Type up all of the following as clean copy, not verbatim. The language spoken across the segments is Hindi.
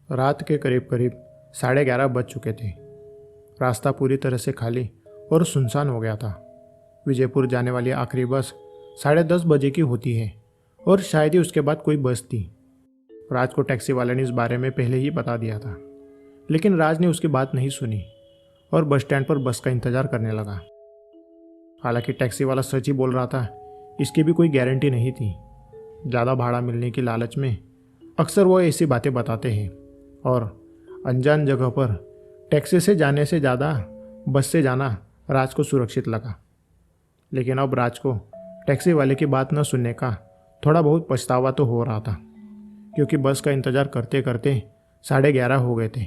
रात के करीब करीब 11:30 बज चुके थे। रास्ता पूरी तरह से खाली और सुनसान हो गया था। विजयपुर जाने वाली आखिरी बस 10:30 बजे की होती है और शायद ही उसके बाद कोई बस थी। राज को टैक्सी वाले ने इस बारे में पहले ही बता दिया था, लेकिन राज ने उसकी बात नहीं सुनी और बस स्टैंड पर बस का इंतजार करने लगा। हालांकि टैक्सी वाला सच ही बोल रहा था, इसकी भी कोई गारंटी नहीं थी। ज़्यादा भाड़ा मिलने की लालच में अक्सर वो ऐसी बातें बताते हैं और अनजान जगह पर टैक्सी से जाने से ज़्यादा बस से जाना राज को सुरक्षित लगा। लेकिन अब राज को टैक्सी वाले की बात न सुनने का थोड़ा बहुत पछतावा तो हो रहा था, क्योंकि बस का इंतज़ार करते करते 11:30 हो गए थे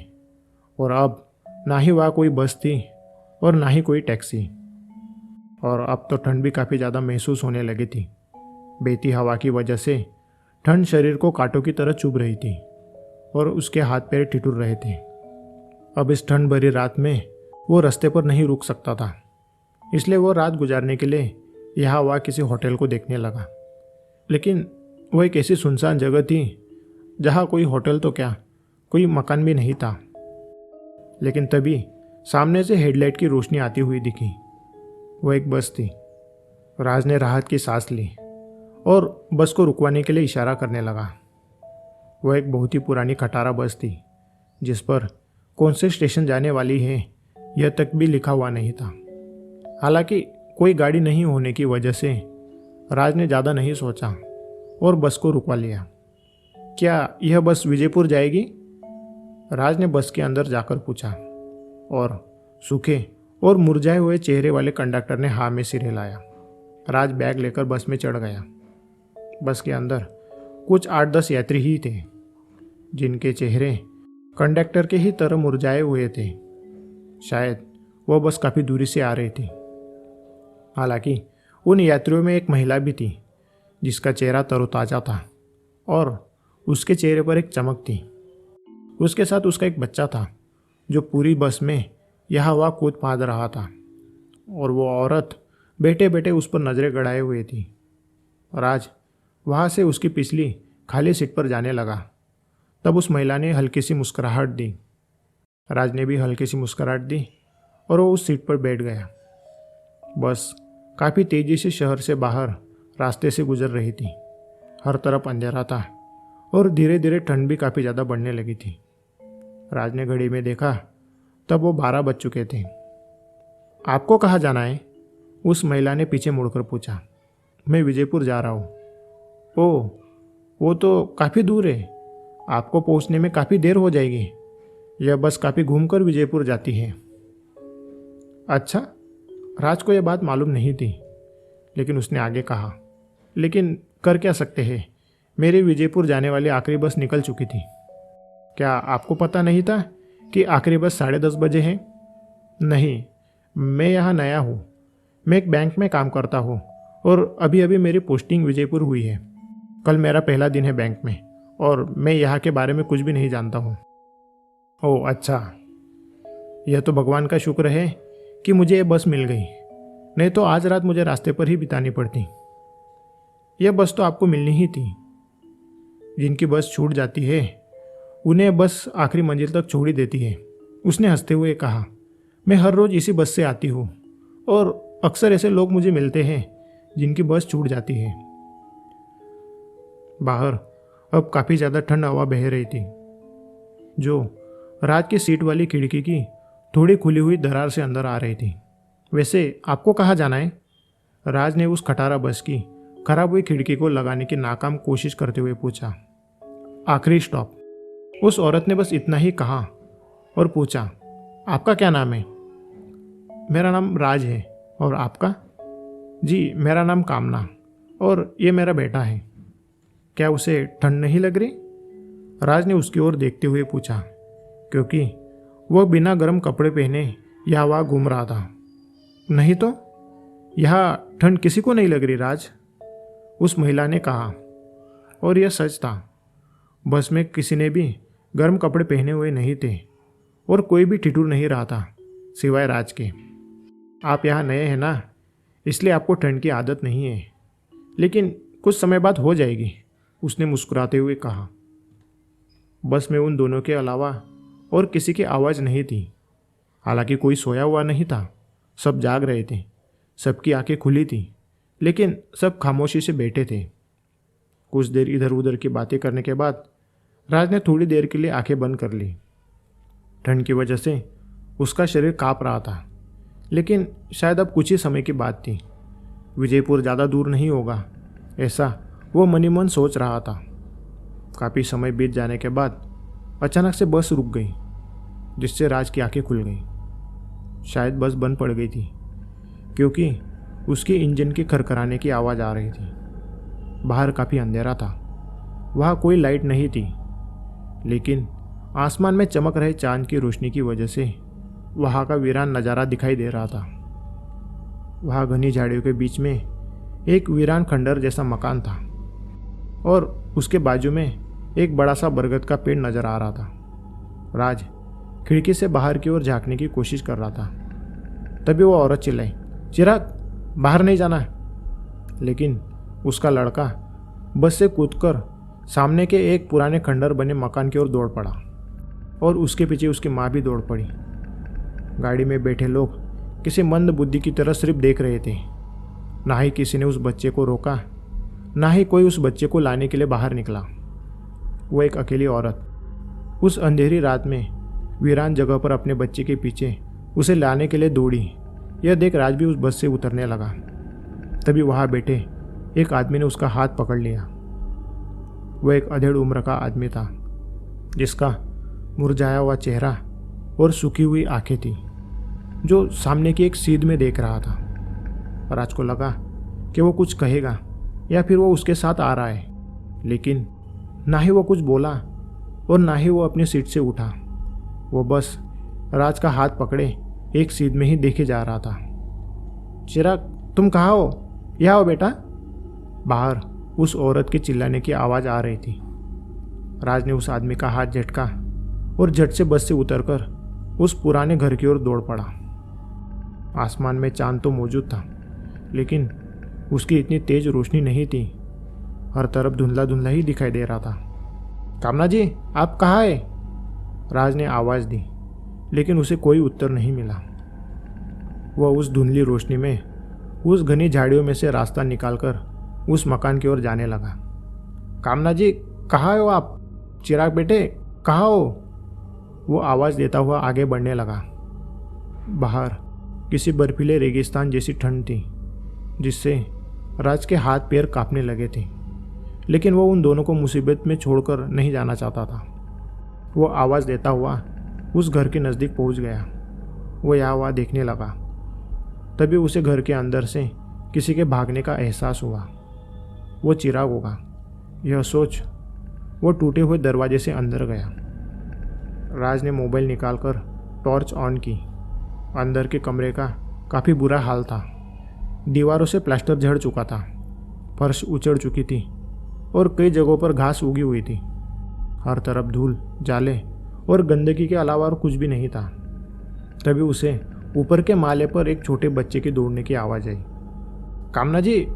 और अब ना ही वहाँ कोई बस थी और ना ही कोई टैक्सी। और अब तो ठंड भी काफ़ी ज़्यादा महसूस होने लगी थी। बहती हवा की वजह से ठंड शरीर को कांटों की तरह चुभ रही थी और उसके हाथ पैर ठिठुर रहे थे। अब इस ठंड भरी रात में वो रास्ते पर नहीं रुक सकता था, इसलिए वो रात गुजारने के लिए यहाँ वहाँ किसी होटल को देखने लगा। लेकिन वो एक ऐसी सुनसान जगह थी जहाँ कोई होटल तो क्या, कोई मकान भी नहीं था। लेकिन तभी सामने से हेडलाइट की रोशनी आती हुई दिखी। वो एक बस थी। राज ने राहत की सांस ली और बस को रुकवाने के लिए इशारा करने लगा। वह एक बहुत ही पुरानी खटारा बस थी, जिस पर कौन से स्टेशन जाने वाली है यह तक भी लिखा हुआ नहीं था। हालांकि कोई गाड़ी नहीं होने की वजह से राज ने ज़्यादा नहीं सोचा और बस को रुकवा लिया। क्या यह बस विजयपुर जाएगी? राज ने बस के अंदर जाकर पूछा और सूखे और मुरझाए हुए चेहरे वाले कंडक्टर ने हाँ में सिर हिलाया। राज बैग लेकर बस में चढ़ गया। बस के अंदर कुछ 8-10 यात्री ही थे, जिनके चेहरे कंडक्टर के ही तरह मुरझाए हुए थे। शायद वह बस काफ़ी दूरी से आ रही थी। हालांकि उन यात्रियों में एक महिला भी थी, जिसका चेहरा तरोताज़ा था और उसके चेहरे पर एक चमक थी। उसके साथ उसका एक बच्चा था, जो पूरी बस में यहाँ वहाँ कूद फांद रहा था, और वो औरत बैठे बैठे उस पर नज़रें गड़ाए हुए थी। राज वहाँ से उसकी पिछली खाली सीट पर जाने लगा। तब उस महिला ने हल्की सी मुस्कुराहट दी। राज ने भी हल्की सी मुस्कुराहट दी और वो उस सीट पर बैठ गया। बस काफ़ी तेज़ी से शहर से बाहर रास्ते से गुजर रही थी। हर तरफ अंधेरा था और धीरे धीरे ठंड भी काफ़ी ज़्यादा बढ़ने लगी थी। राज ने घड़ी में देखा, तब वो 12 बज चुके थे। आपको कहाँ जाना है? उस महिला ने पीछे मुड़कर पूछा। मैं विजयपुर जा रहा हूँ। ओह, वो तो काफ़ी दूर है। आपको पहुँचने में काफ़ी देर हो जाएगी। यह बस काफ़ी घूमकर विजयपुर जाती है। अच्छा, राज को यह बात मालूम नहीं थी, लेकिन उसने आगे कहा, लेकिन कर क्या सकते हैं, मेरी विजयपुर जाने वाली आखिरी बस निकल चुकी थी। क्या आपको पता नहीं था कि आखिरी बस 10:30 बजे है? नहीं, मैं यहाँ नया हूँ। मैं एक बैंक में काम करता हूँ और अभी अभी मेरी पोस्टिंग विजयपुर हुई है। कल मेरा पहला दिन है बैंक में और मैं यहाँ के बारे में कुछ भी नहीं जानता हूँ। ओह अच्छा, यह तो भगवान का शुक्र है कि मुझे ये बस मिल गई, नहीं तो आज रात मुझे रास्ते पर ही बितानी पड़ती। यह बस तो आपको मिलनी ही थी। जिनकी बस छूट जाती है उन्हें बस आखिरी मंजिल तक छोड़ ही देती है। उसने हंसते हुए कहा, मैं हर रोज़ इसी बस से आती हूँ और अक्सर ऐसे लोग मुझे मिलते हैं जिनकी बस छूट जाती है। बाहर अब काफ़ी ज़्यादा ठंड हवा बह रही थी, जो राज की सीट वाली खिड़की की थोड़ी खुली हुई दरार से अंदर आ रही थी। वैसे आपको कहाँ जाना है? राज ने उस खटारा बस की खराब हुई खिड़की को लगाने की नाकाम कोशिश करते हुए पूछा। आखिरी स्टॉप। उस औरत ने बस इतना ही कहा और पूछा, आपका क्या नाम है? मेरा नाम राज है। और आपका? जी, मेरा नाम कामना और ये मेरा बेटा है। क्या उसे ठंड नहीं लग रही? राज ने उसकी ओर देखते हुए पूछा, क्योंकि वह बिना गर्म कपड़े पहने यहाँ वहाँ घूम रहा था। नहीं तो, यहाँ ठंड किसी को नहीं लग रही राज, उस महिला ने कहा। और यह सच था। बस में किसी ने भी गर्म कपड़े पहने हुए नहीं थे और कोई भी ठिठुर नहीं रहा था सिवाय राज के। आप यहाँ नए हैं ना, इसलिए आपको ठंड की आदत नहीं है, लेकिन कुछ समय बाद हो जाएगी, उसने मुस्कुराते हुए कहा। बस में उन दोनों के अलावा और किसी की आवाज़ नहीं थी। हालांकि कोई सोया हुआ नहीं था, सब जाग रहे थे, सबकी आंखें खुली थी, लेकिन सब खामोशी से बैठे थे। कुछ देर इधर उधर की बातें करने के बाद राज ने थोड़ी देर के लिए आंखें बंद कर ली। ठंड की वजह से उसका शरीर काँप रहा था, लेकिन शायद अब कुछ ही समय की बात थी। विजयपुर ज़्यादा दूर नहीं होगा, ऐसा वो मन ही मन सोच रहा था। काफ़ी समय बीत जाने के बाद अचानक से बस रुक गई, जिससे राज की आंखें खुल गई। शायद बस बंद पड़ गई थी, क्योंकि उसके इंजन के खरखराने की आवाज़ आ रही थी। बाहर काफ़ी अंधेरा था, वहाँ कोई लाइट नहीं थी, लेकिन आसमान में चमक रहे चांद की रोशनी की वजह से वहाँ का वीरान नज़ारा दिखाई दे रहा था। वहाँ घनी झाड़ियों के बीच में एक वीरान खंडर जैसा मकान था और उसके बाजू में एक बड़ा सा बरगद का पेड़ नज़र आ रहा था। राज खिड़की से बाहर की ओर झांकने की कोशिश कर रहा था। तभी वो औरत चिल्लाई, चिराग बाहर नहीं जाना है। लेकिन उसका लड़का बस से कूदकर सामने के एक पुराने खंडर बने मकान की ओर दौड़ पड़ा और उसके पीछे उसकी माँ भी दौड़ पड़ी। गाड़ी में बैठे लोग किसी मंद बुद्धि की तरह सिर्फ देख रहे थे। ना ही किसी ने उस बच्चे को रोका, ना ही कोई उस बच्चे को लाने के लिए बाहर निकला। वो एक अकेली औरत उस अंधेरी रात में वीरान जगह पर अपने बच्चे के पीछे उसे लाने के लिए दौड़ी। यह देख राज भी उस बस से उतरने लगा। तभी वहाँ बैठे एक आदमी ने उसका हाथ पकड़ लिया। वह एक अधेड़ उम्र का आदमी था, जिसका मुरझाया हुआ चेहरा और सूखी हुई आंखें थी, जो सामने की एक सीध में देख रहा था। राज को लगा कि वो कुछ कहेगा या फिर वो उसके साथ आ रहा है, लेकिन ना ही वो कुछ बोला और ना ही वो अपनी सीट से उठा। वो बस राज का हाथ पकड़े एक सीध में ही देखे जा रहा था। चिराग तुम कहाँ हो? यहाँ हो बेटा। बाहर उस औरत के चिल्लाने की आवाज़ आ रही थी। राज ने उस आदमी का हाथ झटका और झट से बस से उतरकर उस पुराने घर की ओर दौड़ पड़ा। आसमान में चांद तो मौजूद था, लेकिन उसकी इतनी तेज रोशनी नहीं थी। हर तरफ धुंधला धुंधला ही दिखाई दे रहा था। कामना जी, आप कहाँ है? राज ने आवाज़ दी, लेकिन उसे कोई उत्तर नहीं मिला। वह उस धुंधली रोशनी में उस घनी झाड़ियों में से रास्ता निकालकर उस मकान की ओर जाने लगा। कामना जी, कहाँ हो आप? चिराग बेटे, कहाँ हो? वो आवाज़ देता हुआ आगे बढ़ने लगा। बाहर किसी बर्फीले रेगिस्तान जैसी ठंड थी, जिससे राज के हाथ पैर कांपने लगे थे, लेकिन वो उन दोनों को मुसीबत में छोड़कर नहीं जाना चाहता था। वो आवाज़ देता हुआ उस घर के नज़दीक पहुंच गया। वो यहाँ वहाँ देखने लगा। तभी उसे घर के अंदर से किसी के भागने का एहसास हुआ। वो चिराग होगा, यह सोच वो टूटे हुए दरवाजे से अंदर गया। राज ने मोबाइल निकालकर टॉर्च ऑन की। अंदर के कमरे का काफ़ी बुरा हाल था। दीवारों से प्लास्टर झड़ चुका था, फर्श उचड़ चुकी थी और कई जगहों पर घास उगी हुई थी। हर तरफ धूल, जाले और गंदगी के अलावा और कुछ भी नहीं था। तभी उसे ऊपर के माले पर एक छोटे बच्चे के दौड़ने की आवाज़ आई। कामना जी,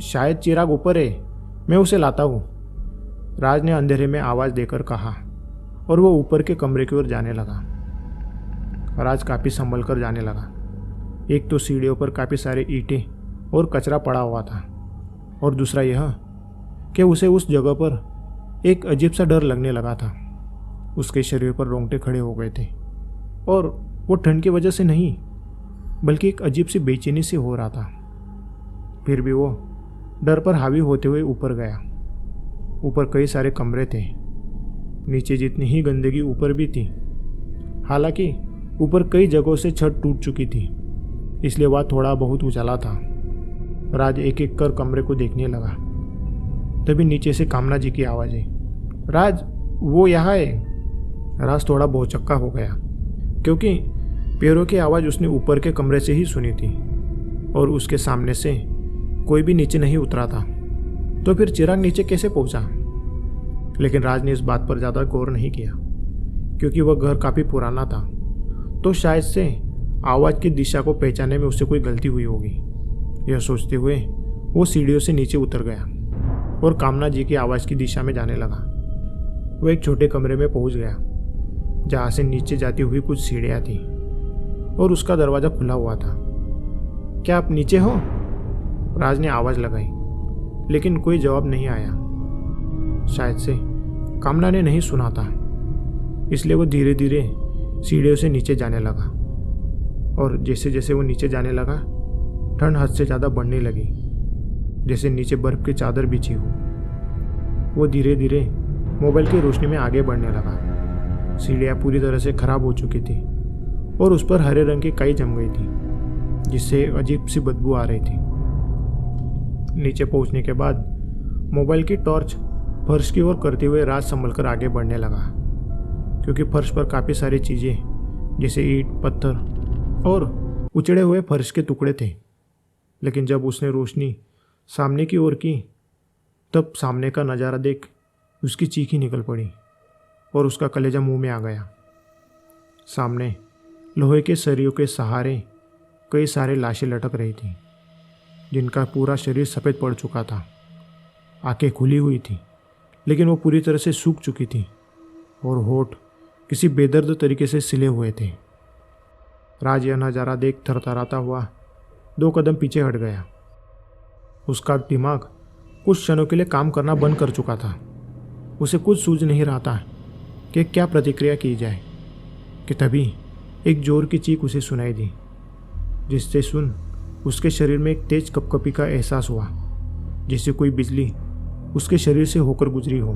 शायद चिराग ऊपर है, मैं उसे लाता हूँ। राज ने अंधेरे में आवाज़ देकर कहा और वो ऊपर के कमरे की ओर जाने लगा। राज काफ़ी संभल कर जाने लगा। एक तो सीढ़ियों पर काफ़ी सारे ईंटें और कचरा पड़ा हुआ था, और दूसरा यह कि उसे उस जगह पर एक अजीब सा डर लगने लगा था। उसके शरीर पर रोंगटे खड़े हो गए थे, और वो ठंड की वजह से नहीं, बल्कि एक अजीब सी बेचैनी से हो रहा था। फिर भी वो डर पर हावी होते हुए ऊपर गया। ऊपर कई सारे कमरे थे, नीचे जितनी ही गंदगी ऊपर भी थी। हालांकि ऊपर कई जगहों से छत टूट चुकी थी, इसलिए वह थोड़ा बहुत उजाला था। राज एक एक कर कमरे को देखने लगा। तभी नीचे से कामना जी की आवाज़ आई, राज वो यहाँ है। राज थोड़ा भौचक्का हो गया, क्योंकि पैरों की आवाज़ उसने ऊपर के कमरे से ही सुनी थी और उसके सामने से कोई भी नीचे नहीं उतरा था। तो फिर चिराग नीचे कैसे पहुंचा? लेकिन राज ने इस बात पर ज़्यादा गौर नहीं किया, क्योंकि वह घर काफ़ी पुराना था, तो शायद से आवाज़ की दिशा को पहचानने में उसे कोई गलती हुई होगी। यह सोचते हुए वो सीढ़ियों से नीचे उतर गया और कामना जी की आवाज़ की दिशा में जाने लगा। वो एक छोटे कमरे में पहुंच गया जहाँ से नीचे जाती हुई कुछ सीढ़ियाँ थी और उसका दरवाज़ा खुला हुआ था। क्या आप नीचे हो? राज ने आवाज़ लगाई, लेकिन कोई जवाब नहीं आया। शायद से कामना ने नहीं सुना था, इसलिए वो धीरे धीरे सीढ़ियों से नीचे जाने लगा। और जैसे जैसे वो नीचे जाने लगा, ठंड हद से ज़्यादा बढ़ने लगी, जैसे नीचे बर्फ़ की चादर बिछी हो। वो धीरे धीरे मोबाइल की रोशनी में आगे बढ़ने लगा। सीढ़ियाँ पूरी तरह से ख़राब हो चुकी थी और उस पर हरे रंग की काई जम गई थी, जिससे अजीब सी बदबू आ रही थी। नीचे पहुंचने के बाद मोबाइल की टॉर्च फर्श की ओर करते हुए राज संभलकर आगे बढ़ने लगा, क्योंकि फर्श पर काफ़ी सारी चीज़ें जैसे ईंट, पत्थर और उचड़े हुए फर्श के टुकड़े थे। लेकिन जब उसने रोशनी सामने की ओर की, तब सामने का नज़ारा देख उसकी चीख ही निकल पड़ी और उसका कलेजा मुंह में आ गया। सामने लोहे के सरियों के सहारे कई सारे लाशें लटक रही थी, जिनका पूरा शरीर सफ़ेद पड़ चुका था। आंखें खुली हुई थी, लेकिन वो पूरी तरह से सूख चुकी थी और होठ किसी बेदर्द तरीके से सिले हुए थे। राज यह नज़ारा देख थरथराता हुआ 2 कदम पीछे हट गया। उसका दिमाग कुछ क्षणों के लिए काम करना बंद कर चुका था। उसे कुछ सूझ नहीं रहा था कि क्या प्रतिक्रिया की जाए कि तभी एक जोर की चीख उसे सुनाई दी, जिससे सुन उसके शरीर में एक तेज कपकपी का एहसास हुआ, जैसे कोई बिजली उसके शरीर से होकर गुजरी हो।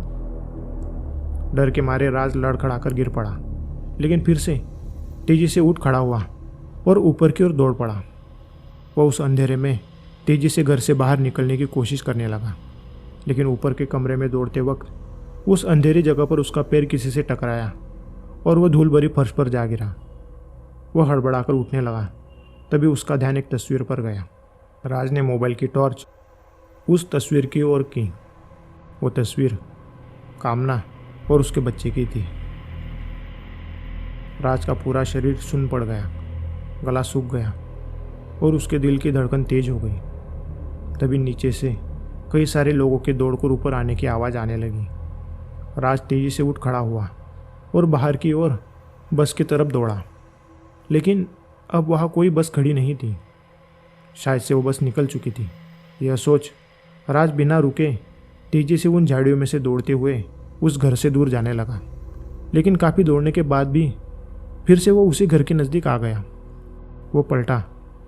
डर के मारे राज लड़खड़ाकर गिर पड़ा, लेकिन फिर से तेजी से उठ खड़ा हुआ और ऊपर की ओर दौड़ पड़ा। वह उस अंधेरे में तेजी से घर से बाहर निकलने की कोशिश करने लगा, लेकिन ऊपर के कमरे में दौड़ते वक्त उस अंधेरी जगह पर उसका पैर किसी से टकराया और वह धूल भरी फर्श पर जा गिरा। वह हड़बड़ाकर उठने लगा, तभी उसका ध्यान एक तस्वीर पर गया। राज ने मोबाइल की टॉर्च उस तस्वीर की ओर की। वो तस्वीर कामना और उसके बच्चे की थी। राज का पूरा शरीर सुन्न पड़ गया, गला सूख गया और उसके दिल की धड़कन तेज हो गई। तभी नीचे से कई सारे लोगों के दौड़कर ऊपर आने की आवाज़ आने लगी। राज तेजी से उठ खड़ा हुआ और बाहर की ओर बस की तरफ दौड़ा, लेकिन अब वहाँ कोई बस खड़ी नहीं थी। शायद से वो बस निकल चुकी थी। यह सोच राज बिना रुके तेजी से उन झाड़ियों में से दौड़ते हुए उस घर से दूर जाने लगा। लेकिन काफ़ी दौड़ने के बाद भी फिर से वो उसी घर के नज़दीक आ गया। वो पलटा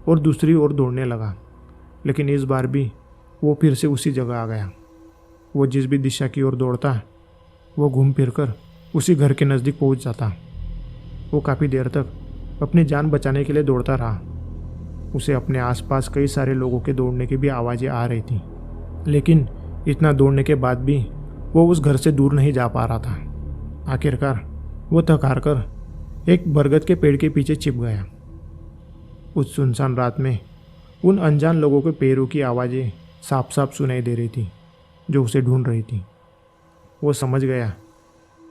और दूसरी ओर दौड़ने लगा, लेकिन इस बार भी वो फिर से उसी जगह आ गया। वो जिस भी दिशा की ओर दौड़ता, वो घूम फिर कर उसी घर के नज़दीक पहुंच जाता। वो काफ़ी देर तक अपनी जान बचाने के लिए दौड़ता रहा। उसे अपने आसपास कई सारे लोगों के दौड़ने की भी आवाज़ें आ रही थी, लेकिन इतना दौड़ने के बाद भी वो उस घर से दूर नहीं जा पा रहा था। आखिरकार वो थक हार कर एक बरगद के पेड़ के पीछे छिप गया। उस सुनसान रात में उन अनजान लोगों के पैरों की आवाज़ें साफ साफ सुनाई दे रही थी, जो उसे ढूंढ रही थी। वो समझ गया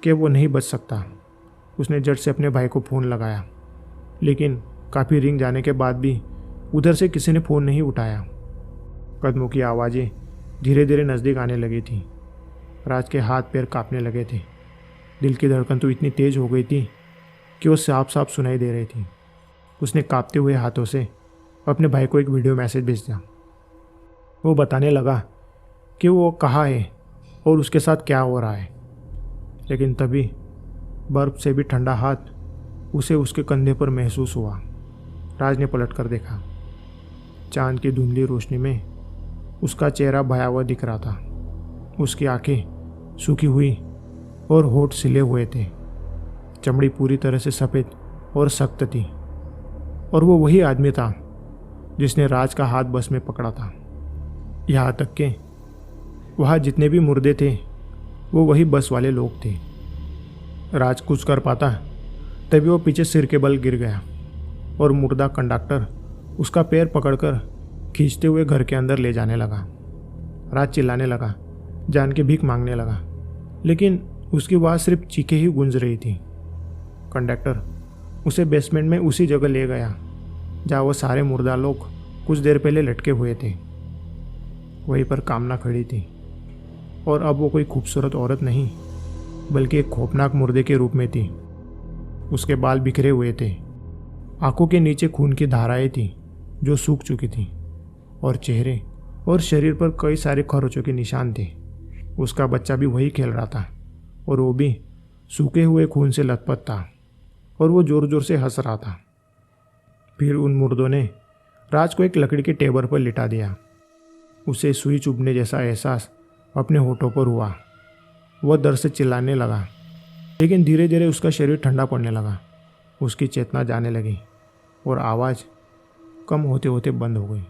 कि वो नहीं बच सकता। उसने झट से अपने भाई को फ़ोन लगाया, लेकिन काफ़ी रिंग जाने के बाद भी उधर से किसी ने फ़ोन नहीं उठाया। कदमों की आवाज़ें धीरे धीरे नज़दीक आने लगी थी। राज के हाथ पैर कांपने लगे थे। दिल की धड़कन तो इतनी तेज़ हो गई थी कि वो साफ साफ सुनाई दे रही थी। उसने कांपते हुए हाथों से अपने भाई को एक वीडियो मैसेज भेज दिया। वो बताने लगा कि वो कहाँ है और उसके साथ क्या हो रहा है। लेकिन तभी बर्फ़ से भी ठंडा हाथ उसे उसके कंधे पर महसूस हुआ। राज ने पलट कर देखा। चांद की धुंधली रोशनी में उसका चेहरा भयावह दिख रहा था। उसकी आंखें सूखी हुई और होठ सिले हुए थे। चमड़ी पूरी तरह से सफ़ेद और सख्त थी, और वो वही आदमी था जिसने राज का हाथ बस में पकड़ा था। यहाँ तक कि वहाँ जितने भी मुर्दे थे वो वही बस वाले लोग थे। राज कुछ कर पाता तभी वो पीछे सिर के बल गिर गया और मुर्दा कंडक्टर उसका पैर पकड़कर खींचते हुए घर के अंदर ले जाने लगा। राज चिल्लाने लगा, जान के भीख मांगने लगा, लेकिन उसकी आवाज़ सिर्फ चीखें ही गूंज रही थी। कंडक्टर उसे बेसमेंट में उसी जगह ले गया जहाँ वो सारे मुर्दा लोग कुछ देर पहले लटके हुए थे। वहीं पर कामना खड़ी थी, और अब वो कोई खूबसूरत औरत नहीं बल्कि एक खौफनाक मुर्दे के रूप में थी। उसके बाल बिखरे हुए थे, आंखों के नीचे खून की धाराएं थी जो सूख चुकी थी, और चेहरे और शरीर पर कई सारे खरोचों के निशान थे। उसका बच्चा भी वही खेल रहा था, और वो भी सूखे हुए खून से लथपथ था, और वो जोर जोर से हंस रहा था। फिर उन मुर्दों ने राज को एक लकड़ी के टेबल पर लिटा दिया। उसे सुई चुभने जैसा एहसास अपने होठों पर हुआ। वह दर्द से चिल्लाने लगा, लेकिन धीरे धीरे उसका शरीर ठंडा पड़ने लगा। उसकी चेतना जाने लगी और आवाज़ कम होते होते बंद हो गई।